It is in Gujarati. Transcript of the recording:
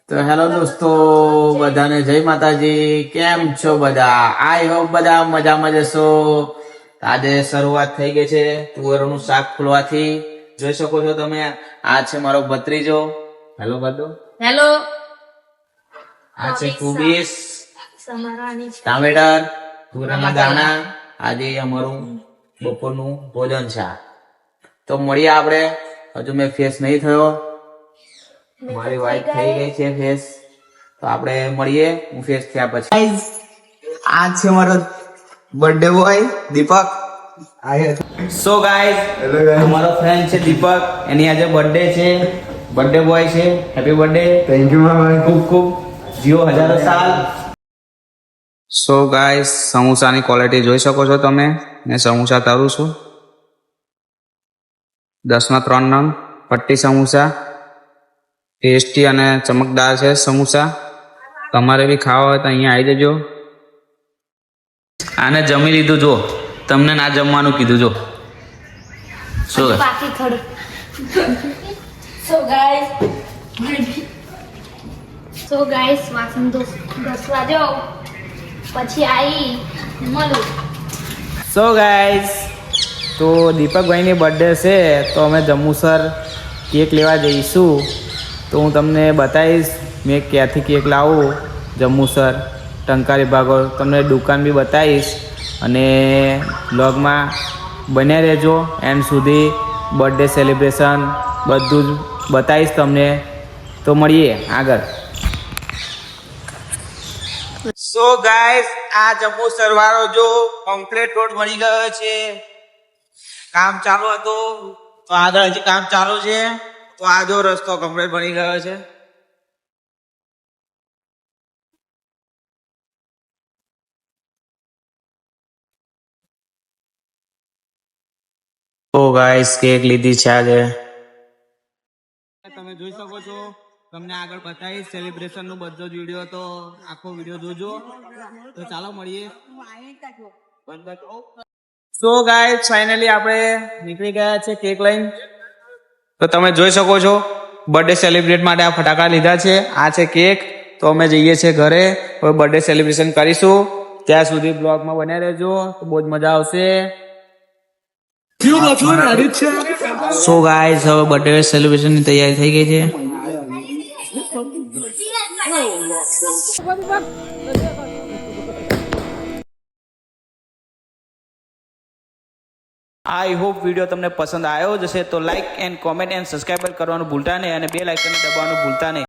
તો હેલો દોસ્તો, બધાને જય માતાજી. કેમ છો બધા? આઈ હોપ બધા મજામાં જશો. આજે શરૂઆત થઈ ગઈ છે તુવેરનું શાક ફૂલવાથી. જોઈ શકો છો તમે, આ છે મારો ભત્રીજો. હેલો બાદો. હેલો. આ છે કુબીસ, ટામેટર, તુવેરના દાણા. આજે અમારું બપોરનું ભોજન છે. તો મળીએ આપણે. હજુ મેં ફેસ નહીં થયો, મારી વાઈફ થઈ ગઈ છે ફેસ. તો આપણે મળીએ હું ફેસ થયા પછી. આ છે મારો બર્થડે બોય દીપક. સો ગાઈઝ, અમારો ફ્રેન્ડ છે દીપક, એની આજે બર્થડે છે. બર્થડે બોય છે. Happy birthday. થેન્ક યુ મામા. ખૂબ ખૂબ જીઓ હજારો સાલ. સો ગાઈઝ, સમોસાની ક્વોલિટી જોઈ શકો છો તમે. મેં સમોસા તરું છું. 10 ના 3 નંગ પટ્ટી સમોસા. ટેસ્ટી અને ચમકદાર છે સમોસા. તમારે બી ખાવા હોય તો અહીંયા આવી જજો. આને જમી લીધું, જો તમને ના જમવાનું કીધું. જો શું બાકી થોડું. સો ગાઈસ વાસણ ઘસવા જાઓ, પછી આવી મળું. સો ગાઈઝ, તો દીપકભાઈની બર્થડે છે તો અમે જંબુસર કેક લેવા જઈશું. તો હું તમને બતાવીશ મેં ક્યાંથી કેક લાવું. જંબુસર ટંકારી ભાગોળ તમને દુકાન બી બતાવીશ. અને બ્લોગમાં બન્યા રહેજો એન્ડ સુધી. બર્થડે સેલિબ્રેશન બધું જ બતાવીશ તમને. તો મળીએ આગળ. સો ગાઈસ, આ જંબુસર વાળો જો કમ્પ્લીટ રોડ બની ગયો છે. કામ ચાલુ હતું તો આગળ હજી કામ ચાલુ છે. તો આ જો રસ્તો કમ્પ્લીટ બની ગયો છે. તો ગાઈસ, કેક લીધી છે આજે. તમે જોઈ શકો છો, તમને આગળ બતાવીશ સેલિબ્રેશન નું બધો જ વિડીયો. તો આખો વિડીયો જોજો. તો ચાલો મળીએ. સો ગાઈસ, ફાઇનલી આપણે નીકળી ગયા છે કેક લઈને. તો તમે જોઈ શકો છો, બર્થડે સેલિબ્રેટ માટે આ ફટાકડા લીધા છે. આ છે કેક. તો અમે જઈએ છીએ ઘરે. હવે બર્થડે સેલિબ્રેશન કરીશું. ત્યાં સુધી બ્લોગમાં બન્યા રહેજો. તો બહુ જ મજા આવશે. સો ગાઈસ, હવે બર્થડે સેલિબ્રેશનની તૈયારી થઈ ગઈ છે. આઈ હોપ વિડીયો તમને પસંદ આવ્યો જશે. તો like and comment and subscribe કરવાનું ભૂલતા નહીં, અને બેલ આઇકન દબાવવાનું ભૂલતા નહીં.